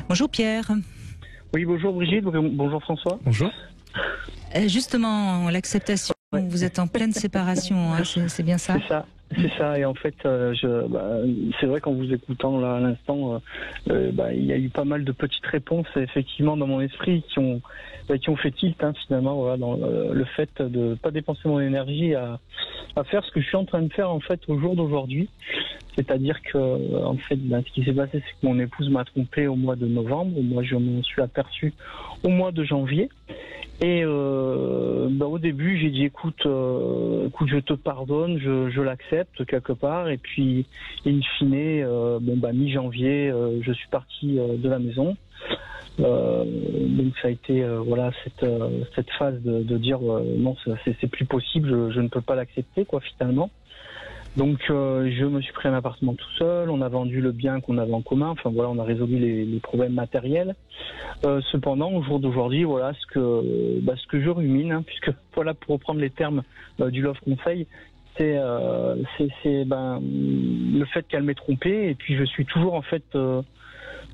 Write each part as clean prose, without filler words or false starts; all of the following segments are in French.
Bonjour Pierre. Oui, bonjour Brigitte, bonjour François. Bonjour. Justement, l'acceptation, vous êtes en pleine séparation, hein, c'est bien ça? C'est ça, et en fait, c'est vrai qu'en vous écoutant là à l'instant, il y a eu pas mal de petites réponses effectivement dans mon esprit qui ont fait tilt finalement, voilà, dans le fait de pas dépenser mon énergie à faire ce que je suis en train de faire en fait au jour d'aujourd'hui. C'est-à-dire que en fait, ce qui s'est passé, c'est que mon épouse m'a trompé au mois de novembre. Moi, je m'en suis aperçu au mois de janvier. Et au début, j'ai dit écoute, je te pardonne, je l'accepte quelque part. Et puis, in fine, mi-janvier, je suis parti de la maison. Donc ça a été cette phase de dire non, c'est plus possible, je ne peux pas l'accepter quoi finalement. Donc je me suis pris un appartement tout seul, on a vendu le bien qu'on avait en commun, enfin voilà, on a résolu les problèmes matériels. Cependant, au jour d'aujourd'hui, voilà ce que je rumine, puisque voilà, pour reprendre les termes du Love Conseil, c'est le fait qu'elle m'ait trompé, et puis je suis toujours en fait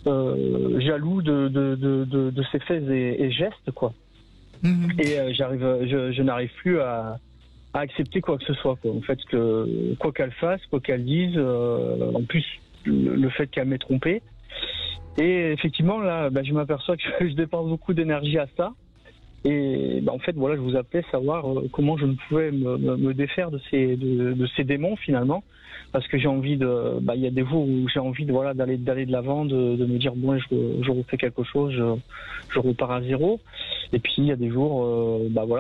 jaloux de ses faits et gestes quoi. Et je n'arrive plus à accepter quoi que ce soit quoi. En fait, quoi qu'elle fasse, quoi qu'elle dise, en plus le fait qu'elle m'ait trompé. Et effectivement là, je m'aperçois que je dépense beaucoup d'énergie à ça. Et en fait voilà, je vous appelais savoir comment je ne pouvais me défaire de ces démons finalement, parce que j'ai envie il y a des jours où j'ai envie d'aller de l'avant, de me dire bon, je refais quelque chose, je repars à zéro. Et puis il y a des jours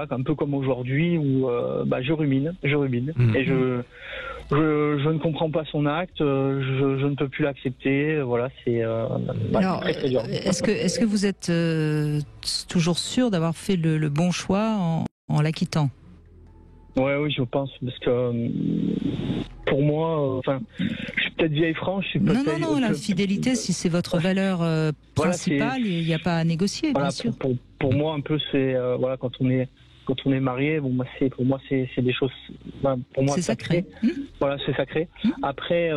un peu comme aujourd'hui où je rumine et je ne comprends pas son acte, je ne peux plus l'accepter, voilà, c'est très très dur. Est-ce que vous êtes toujours sûr d'avoir fait le bon choix en la quittant? Oui, je pense, parce que pour moi, je suis peut-être vieille franche. Non, la fidélité, si c'est votre valeur principale, il n'y a pas à négocier, bien sûr. Pour moi, un peu, c'est quand on est marié, pour moi c'est des choses, pour moi c'est sacré. Voilà, c'est sacré. Après,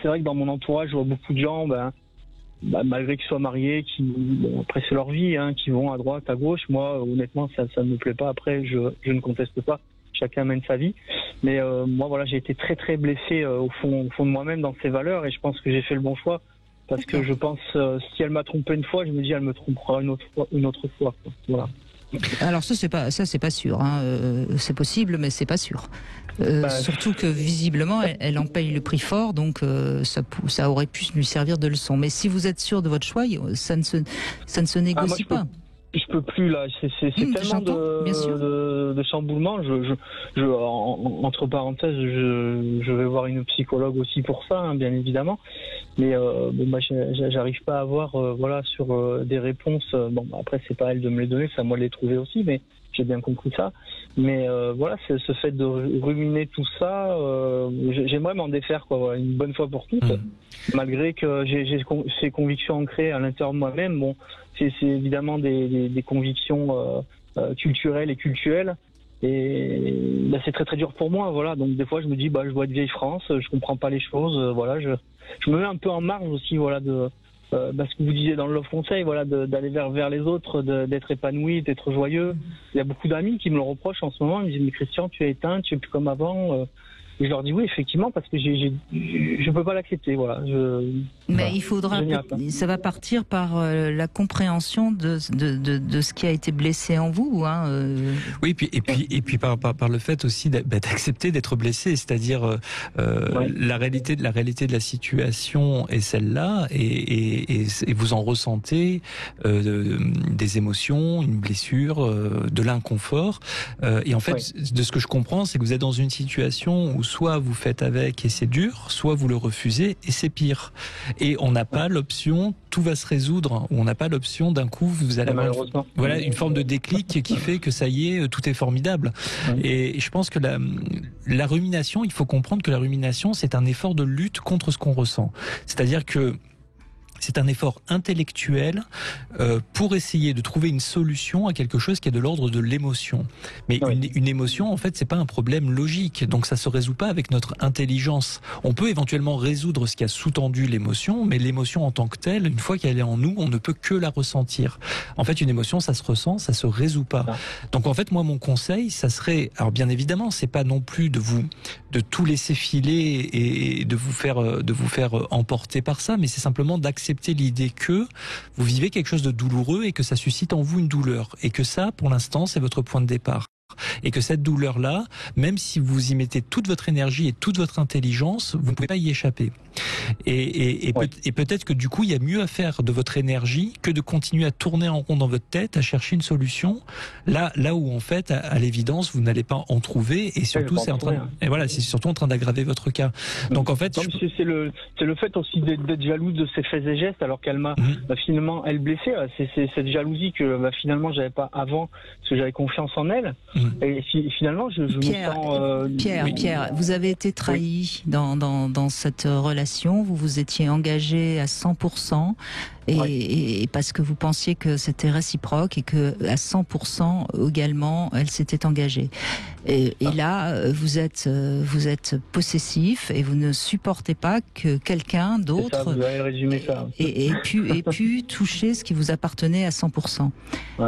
c'est vrai que dans mon entourage, je vois beaucoup de gens, malgré qu'ils soient mariés, après c'est leur vie, qui vont à droite, à gauche. Moi, honnêtement, ça ne me plaît pas. Après, je ne conteste pas. Chacun mène sa vie. Mais moi, voilà, j'ai été très très blessé au fond de moi-même dans ces valeurs, et je pense que j'ai fait le bon choix. Parce que je pense, si elle m'a trompé une fois, je me dis, elle me trompera une autre fois. Voilà. Alors ça c'est pas sûr, c'est possible mais c'est pas sûr. Surtout que visiblement elle en paye le prix fort, donc ça aurait pu lui servir de leçon. Mais si vous êtes sûr de votre choix, ça ne se négocie pas. Je peux plus là, c'est tellement de chamboulement. Entre parenthèses, je vais voir une psychologue aussi pour ça, bien évidemment. Mais j'arrive pas à avoir sur des réponses. Après c'est pas à elle de me les donner, c'est à moi de les trouver aussi. Mais j'ai bien compris ça. Mais c'est ce fait de ruminer tout ça. J'aimerais m'en défaire quoi, une bonne fois pour toutes. Malgré que j'ai ces convictions ancrées à l'intérieur de moi-même. Bon, c'est évidemment des convictions culturelles et cultuelles. Et c'est très très dur pour moi, voilà. Donc des fois je me dis je dois être vieille France, je comprends pas les choses, je me mets un peu en marge aussi, voilà, de ce que vous disiez dans le Love Conseil, voilà, d'aller vers les autres, d'être épanoui, d'être joyeux. Il y a beaucoup d'amis qui me le reprochent en ce moment, ils me disent mais Christian, tu es éteint, tu es plus comme avant. Et je leur dis oui, effectivement, parce que je peux pas l'accepter, voilà. Mais il faudra, ça va partir par la compréhension de ce qui a été blessé en vous, Oui, et puis par le fait aussi d'accepter d'être blessé, c'est-à-dire la réalité de la situation est celle-là, et vous en ressentez des émotions, une blessure, de l'inconfort, et en fait, de ce que je comprends, c'est que vous êtes dans une situation où soit vous faites avec et c'est dur, soit vous le refusez et c'est pire. Et on n'a pas l'option, tout va se résoudre, ou on n'a pas l'option d'un coup, vous allez avoir une forme de déclic qui fait que ça y est, tout est formidable. Et je pense que la rumination, il faut comprendre que la rumination, c'est un effort de lutte contre ce qu'on ressent. C'est-à-dire que c'est un effort intellectuel pour essayer de trouver une solution à quelque chose qui est de l'ordre de l'émotion. Mais une émotion, en fait, c'est pas un problème logique, donc ça se résout pas avec notre intelligence. On peut éventuellement résoudre ce qui a sous-tendu l'émotion, mais l'émotion en tant que telle, une fois qu'elle est en nous, on ne peut que la ressentir. En fait, une émotion, ça se ressent, ça se résout pas. Donc en fait, moi, mon conseil, ça serait, alors bien évidemment, c'est pas non plus de tout laisser filer et de vous faire emporter par ça, mais c'est simplement d'accepter l'idée que vous vivez quelque chose de douloureux et que ça suscite en vous une douleur. Et que ça, pour l'instant, c'est votre point de départ. Et que cette douleur-là, même si vous y mettez toute votre énergie et toute votre intelligence, vous ne pouvez pas y échapper. Et peut-être que du coup, il y a mieux à faire de votre énergie que de continuer à tourner en rond dans votre tête, à chercher une solution, là où en fait, à l'évidence, vous n'allez pas en trouver, et surtout, c'est surtout en train d'aggraver votre cas. Donc en fait, c'est le fait aussi d'être jalouse de ses faits et gestes, alors qu'elle m'a finalement elle blessée. C'est cette jalousie que finalement j'avais pas avant, parce que j'avais confiance en elle. Et finalement, je me sens... Pierre, vous avez été trahi dans cette relation, vous vous étiez engagé à 100%, et parce que vous pensiez que c'était réciproque et que à 100% également, elle s'était engagée. Et là, vous êtes possessif et vous ne supportez pas que quelqu'un d'autre ait pu toucher ce qui vous appartenait à 100%.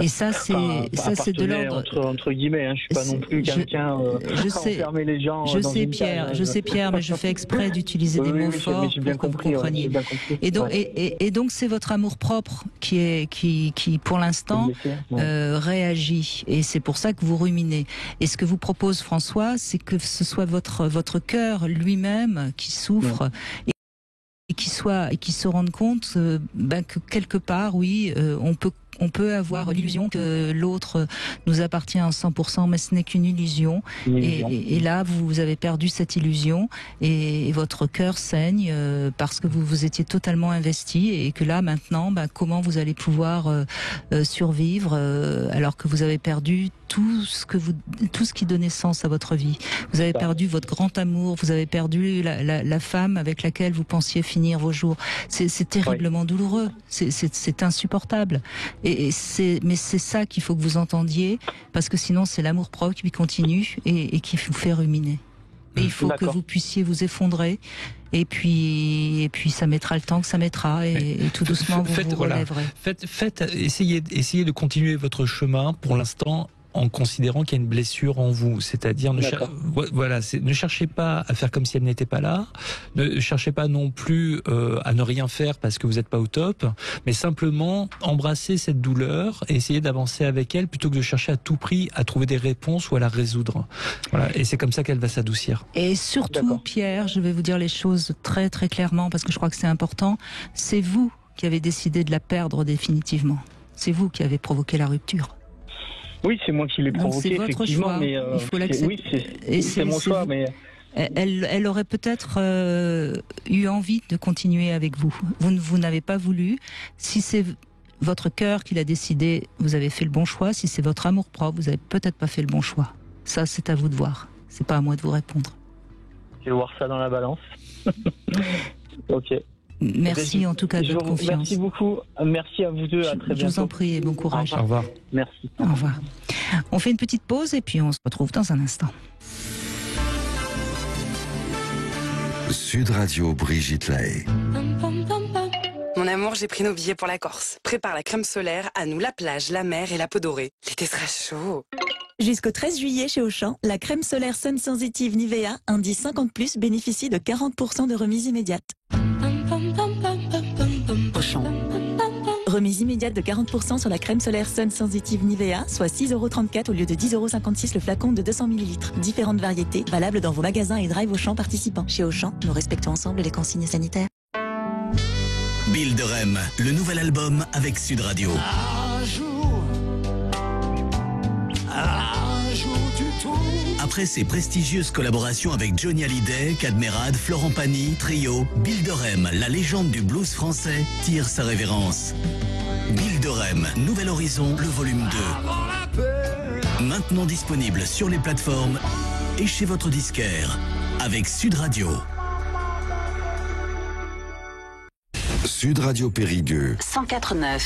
Et ça, c'est de l'ordre entre guillemets. Je suis pas non plus quelqu'un à enfermer les gens. Je sais Pierre, mais je fais exprès d'utiliser des mots forts pour que vous compreniez. Et donc c'est votre amour-propre qui pour l'instant réagit, et c'est pour ça que vous ruminez. Et ce que vous propose François, c'est que ce soit votre cœur lui-même qui souffre et qui se rende compte que quelque part, on peut avoir l'illusion que l'autre nous appartient à 100%, mais ce n'est qu'une illusion. Et là, vous avez perdu cette illusion et votre cœur saigne parce que vous étiez totalement investi, et que là, maintenant, comment vous allez pouvoir survivre alors que vous avez perdu tout ce qui donnait sens à votre vie. Vous avez perdu votre grand amour, vous avez perdu la femme avec laquelle vous pensiez finir vos jours. C'est terriblement douloureux, c'est insupportable. Mais c'est ça qu'il faut que vous entendiez, parce que sinon c'est l'amour-propre qui continue et qui vous fait ruminer. Et il faut que vous puissiez vous effondrer, et puis ça mettra le temps que ça mettra, et tout doucement vous relèverez. Essayez de continuer votre chemin pour l'instant, en considérant qu'il y a une blessure en vous, c'est-à-dire ne cherchez pas à faire comme si elle n'était pas là, ne cherchez pas non plus à ne rien faire parce que vous n'êtes pas au top, mais simplement embrasser cette douleur et essayer d'avancer avec elle plutôt que de chercher à tout prix à trouver des réponses ou à la résoudre. Voilà, et c'est comme ça qu'elle va s'adoucir. Et surtout, Pierre, je vais vous dire les choses très très clairement parce que je crois que c'est important, c'est vous qui avez décidé de la perdre définitivement. C'est vous qui avez provoqué la rupture. Oui, c'est moi qui l'ai provoqué, effectivement. Choix. Mais il faut l'accepter. Oui, c'est mon choix, mais... Elle aurait peut-être eu envie de continuer avec vous. Vous n'avez pas voulu. Si c'est votre cœur qui l'a décidé, vous avez fait le bon choix. Si c'est votre amour-propre, vous n'avez peut-être pas fait le bon choix. Ça, c'est à vous de voir. C'est pas à moi de vous répondre. Je vais voir ça dans la balance. Ok. Merci en tout cas de votre confiance. Merci beaucoup. Merci à vous deux. À très bientôt. Je vous en prie et bon courage. Au revoir. Merci. Au revoir. On fait une petite pause et puis on se retrouve dans un instant. Sud Radio, Brigitte Lahaie. Mon amour, j'ai pris nos billets pour la Corse. Prépare la crème solaire, à nous la plage, la mer et la peau dorée. L'été sera chaud. Jusqu'au 13 juillet chez Auchan, la crème solaire Sun Sensitive Nivea, indice 50+, bénéficie de 40% de remise immédiate. Auchan. Remise immédiate de 40% sur la crème solaire Sun Sensitive Nivea, soit 6,34 € au lieu de 10,56 € le flacon de 200 ml. Différentes variétés, valables dans vos magasins et drive Auchan participants. Chez Auchan, nous respectons ensemble les consignes sanitaires. Bill de Rem, le nouvel album avec Sud Radio. Après ses prestigieuses collaborations avec Johnny Hallyday, Cadmerade, Florent Pagny, Trio, Bill de Rem, la légende du blues français, tire sa révérence. Bill de Rem, Nouvel Horizon, le volume 2. Maintenant disponible sur les plateformes et chez votre disquaire avec Sud Radio. Sud Radio Périgueux. 104.9.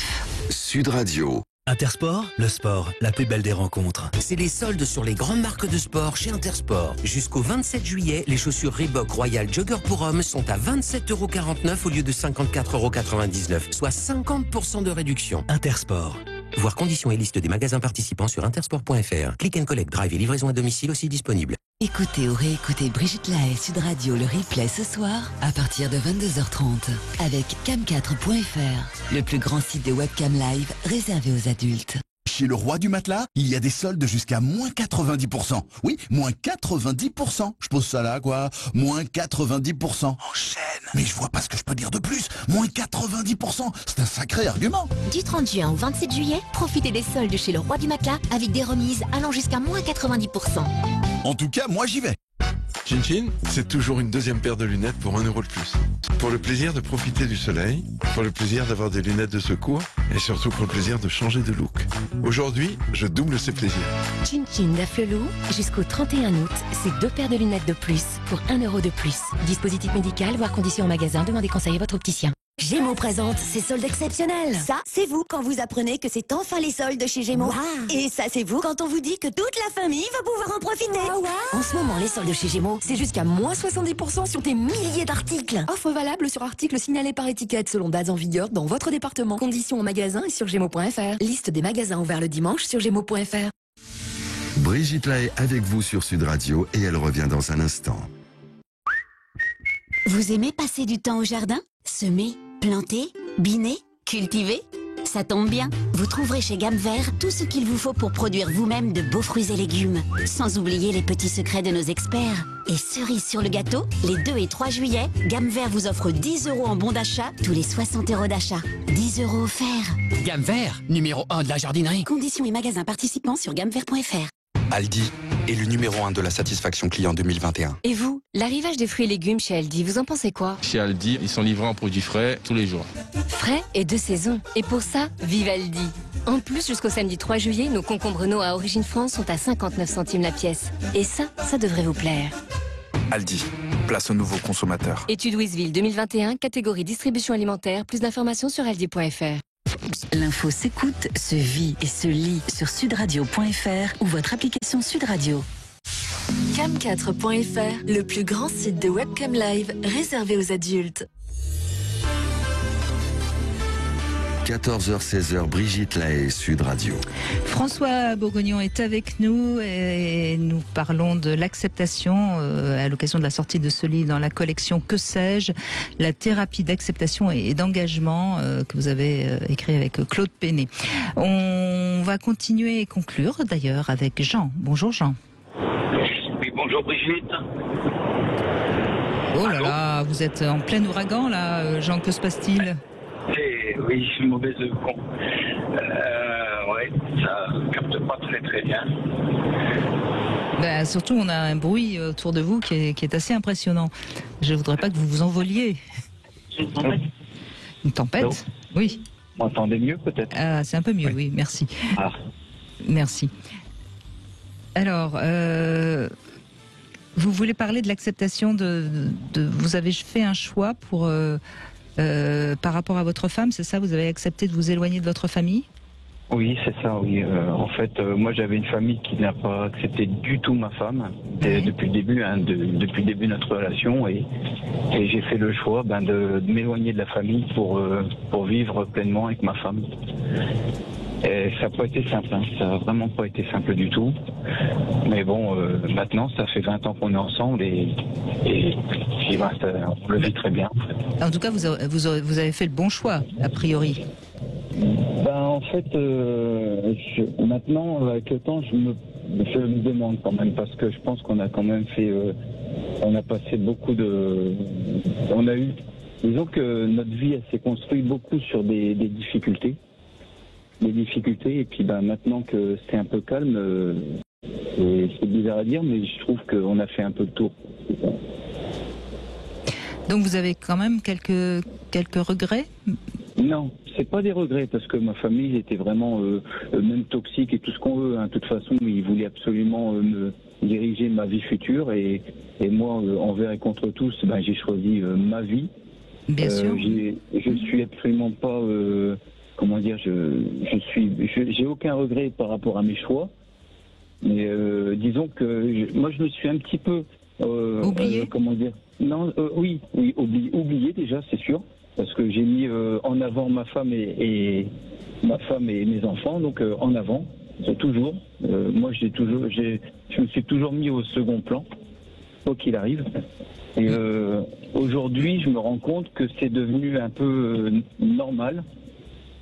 Sud Radio. Intersport, le sport, la plus belle des rencontres. C'est les soldes sur les grandes marques de sport chez Intersport. Jusqu'au 27 juillet, les chaussures Reebok Royal Jogger pour hommes sont à 27,49 € au lieu de 54,99 €, soit 50% de réduction. Intersport. Voir conditions et liste des magasins participants sur intersport.fr. Click and collect, drive et livraison à domicile aussi disponible. Écoutez ou réécoutez Brigitte Lahaie Sud Radio le replay ce soir à partir de 22h30 avec cam4.fr, le plus grand site de webcam live réservé aux adultes. Chez le Roi du Matelas, il y a des soldes jusqu'à moins 90%. Oui, moins 90%. Je pose ça là, quoi. Moins 90%. Enchaîne. Mais je vois pas ce que je peux dire de plus. Moins 90%. C'est un sacré argument. Du 30 juin au 27 juillet, profitez des soldes chez le Roi du Matelas avec des remises allant jusqu'à moins 90%. En tout cas, moi j'y vais. Chin Chin, c'est toujours une deuxième paire de lunettes pour 1 € de plus. Pour le plaisir de profiter du soleil, pour le plaisir d'avoir des lunettes de secours et surtout pour le plaisir de changer de look. Aujourd'hui, je double ces plaisirs. Chin Chin d'Afflelou, jusqu'au 31 août, c'est 2 paires de lunettes de plus pour 1 € de plus. Dispositif médical, voire conditions en magasin, demandez conseil à votre opticien. Gémeaux présente ses soldes exceptionnels. Ça, c'est vous quand vous apprenez que c'est enfin les soldes chez Gémeaux. Wow. Et ça, c'est vous quand on vous dit que toute la famille va pouvoir en profiter. Wow. En ce moment, les soldes chez Gémeaux, c'est jusqu'à moins 70% sur des milliers d'articles. Offre valable sur articles signalés par étiquette selon dates en vigueur dans votre département. Conditions en magasin et sur gémeaux.fr. Liste des magasins ouverts le dimanche sur gémeaux.fr. Brigitte Lahaie avec vous sur Sud Radio et elle revient dans un instant. Vous aimez passer du temps au jardin? Semer, planter, biner, cultiver? Ça tombe bien, vous trouverez chez Gamme Vert tout ce qu'il vous faut pour produire vous-même de beaux fruits et légumes. Sans oublier les petits secrets de nos experts. Et cerise sur le gâteau, les 2 et 3 juillet, Gamme Vert vous offre 10 € en bon d'achat tous les 60 € d'achat. 10 € offerts. Gamme Vert, numéro 1 de la jardinerie. Conditions et magasins participants sur gammevert.fr. Aldi est le numéro 1 de la satisfaction client 2021. Et vous, l'arrivage des fruits et légumes chez Aldi, vous en pensez quoi? Chez Aldi, ils sont livrés en produits frais tous les jours. Frais et de saison. Et pour ça, vive Aldi. En plus, jusqu'au samedi 3 juillet, nos concombres Renault à Origine France sont à 59 centimes la pièce. Et ça devrait vous plaire. Aldi, place aux nouveaux consommateurs. Étude Wizville 2021, catégorie distribution alimentaire. Plus d'informations sur aldi.fr. L'info s'écoute, se vit et se lit sur sudradio.fr ou votre application Sud Radio. Cam4.fr, le plus grand site de webcam live réservé aux adultes. 14h-16h, Brigitte Lahaie, Sud Radio. François Bourgognon est avec nous et nous parlons de l'acceptation à l'occasion de la sortie de ce livre dans la collection Que sais-je, la thérapie d'acceptation et d'engagement que vous avez écrit avec Claude Pénet. On va continuer et conclure d'ailleurs avec Jean. Bonjour Jean. Oui, bonjour Brigitte. Oh là là, vous êtes en plein ouragan là, Jean, que se passe-t-il ? Oui, je suis mauvaise con. Ouais, ça capte pas très bien. Ben, surtout, on a un bruit autour de vous qui est assez impressionnant. Je voudrais pas que vous vous envoliez. Une tempête. Une tempête? Allô? Oui. Vous m'entendez mieux peut-être? Ah, c'est un peu mieux, oui, merci. Ah. Merci. Alors, vous voulez parler de l'acceptation vous avez fait un choix pour... par rapport à votre femme, c'est ça? Vous avez accepté de vous éloigner de votre famille? Oui, c'est ça, oui. En fait, moi j'avais une famille qui n'a pas accepté du tout ma femme depuis le début, depuis le début de notre relation, et j'ai fait le choix de m'éloigner de la famille pour vivre pleinement avec ma femme. Et ça n'a pas été simple, hein. Ça n'a vraiment pas été simple du tout. Mais bon, maintenant, ça fait 20 ans qu'on est ensemble et on le vit très bien. En fait. En tout cas, vous avez fait le bon choix, a priori. En fait, maintenant, avec le temps, je me demande quand même, parce que je pense qu'on a quand même fait... on a passé beaucoup de... On a eu... Disons que notre vie, elle s'est construite beaucoup sur des difficultés. Des difficultés, et puis maintenant que c'est un peu calme, c'est bizarre à dire, mais je trouve qu'on a fait un peu le tour. Donc vous avez quand même quelques regrets? Non, c'est pas des regrets, parce que ma famille était vraiment même toxique et tout ce qu'on veut. Hein. De toute façon, ils voulaient absolument me diriger ma vie future, et moi, envers et contre tous, j'ai choisi ma vie. Bien sûr. Je suis absolument pas, comment dire, j'ai aucun regret par rapport à mes choix. Mais disons que moi je me suis un petit peu oublié. Comment dire? Non, oui, oublié déjà, c'est sûr, parce que j'ai mis en avant ma femme et mes enfants, donc en avant, c'est toujours. Moi, je me suis toujours mis au second plan, quoi qu'il arrive. Et aujourd'hui, je me rends compte que c'est devenu un peu normal.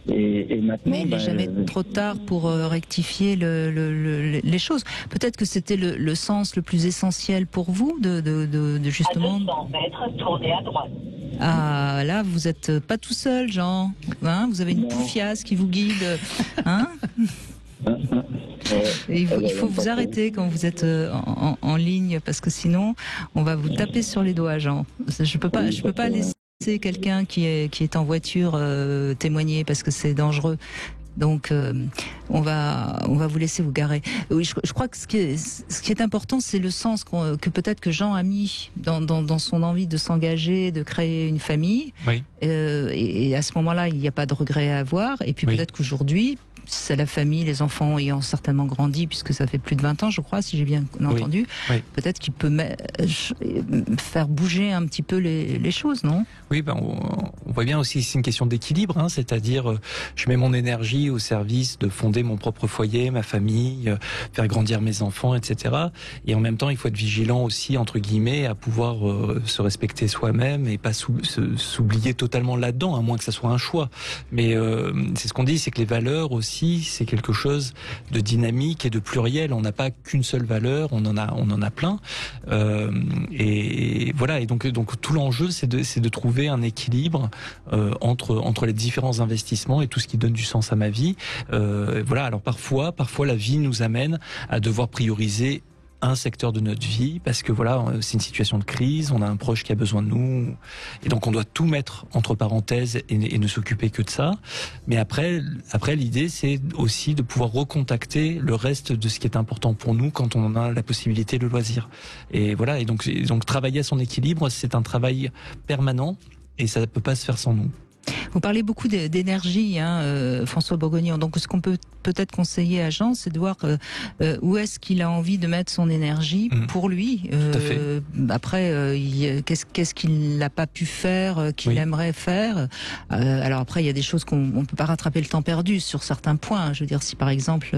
Et maintenant, mais il n'est jamais trop tard pour rectifier les choses. Peut-être que c'était le sens le plus essentiel pour vous de justement... À 200 mètres, tournez à droite. Ah, là, vous n'êtes pas tout seul, Jean. Hein, vous avez une poufiasse qui vous guide. Hein et il faut vous arrêter quand vous êtes en ligne, parce que sinon, on va vous taper sur les doigts, Jean. Je peux pas laisser quelqu'un qui est en voiture témoigner, parce que c'est dangereux. Donc on va vous laisser vous garer. Oui, je crois que ce qui est important, c'est le sens que peut-être que Jean a mis dans son envie de s'engager, de créer une famille. Oui. Et à ce moment-là, il n'y a pas de regret à avoir. Et puis peut-être qu'aujourd'hui, c'est la famille, les enfants ayant certainement grandi, puisque ça fait plus de 20 ans, je crois, si j'ai bien entendu. Oui. Peut-être qu'il peut faire bouger un petit peu les choses, non? Oui, on voit bien aussi, c'est une question d'équilibre, hein, c'est-à-dire je mets mon énergie au service de fonder mon propre foyer, ma famille, faire grandir mes enfants, etc. Et en même temps, il faut être vigilant aussi, entre guillemets, à pouvoir se respecter soi-même et pas s'oublier totalement là-dedans, à moins que ça soit un choix. Mais c'est ce qu'on dit, c'est que les valeurs aussi, c'est quelque chose de dynamique et de pluriel. On n'a pas qu'une seule valeur, on en a plein. Et voilà. Et donc tout l'enjeu, c'est de trouver un équilibre entre les différents investissements et tout ce qui donne du sens à ma vie. Voilà. Alors parfois, la vie nous amène à devoir prioriser un secteur de notre vie, parce que voilà, c'est une situation de crise, on a un proche qui a besoin de nous, et donc on doit tout mettre entre parenthèses et ne s'occuper que de ça. Mais après l'idée, c'est aussi de pouvoir recontacter le reste de ce qui est important pour nous quand on a la possibilité, le loisir. Et voilà, et donc travailler à son équilibre, c'est un travail permanent, et ça ne peut pas se faire sans nous. Vous parlez beaucoup d'énergie, François Bourgognon. Donc, ce qu'on peut peut-être conseiller à Jean, c'est de voir où est-ce qu'il a envie de mettre son énergie pour lui. Tout à fait. Après, qu'est-ce qu'il n'a pas pu faire, qu'il aimerait faire. Alors après, il y a des choses qu'on ne peut pas rattraper le temps perdu sur certains points. Je veux dire, si par exemple,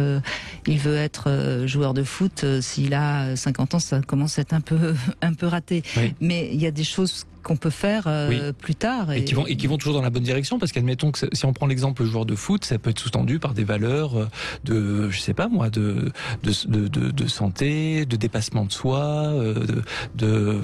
il veut être joueur de foot, s'il a 50 ans, ça commence à être un peu raté. Oui. Mais il y a des choses qu'on peut faire plus tard. Et qui vont toujours dans la bonne direction, parce qu'admettons que si on prend l'exemple joueur de foot, ça peut être sous-tendu par des valeurs de, je sais pas moi, de santé, de dépassement de soi,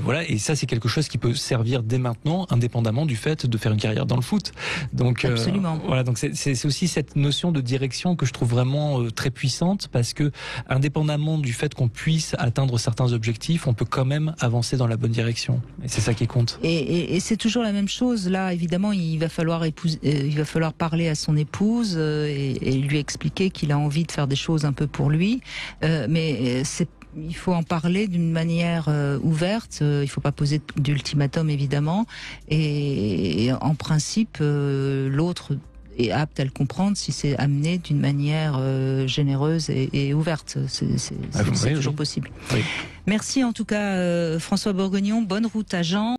voilà. Et ça, c'est quelque chose qui peut servir dès maintenant, indépendamment du fait de faire une carrière dans le foot. Donc, absolument. Voilà. Donc c'est aussi cette notion de direction que je trouve vraiment très puissante, parce que indépendamment du fait qu'on puisse atteindre certains objectifs, on peut quand même avancer dans la bonne direction. Et c'est ça qui compte. Et c'est toujours la même chose. Là, évidemment, il va falloir parler à son épouse et lui expliquer qu'il a envie de faire des choses un peu pour lui. Mais il faut en parler d'une manière ouverte. Il ne faut pas poser d'ultimatum, évidemment. Et en principe, l'autre est apte à le comprendre si c'est amené d'une manière généreuse et ouverte. C'est toujours possible. Oui. Merci en tout cas, François Bourgognon. Bonne route à Jean.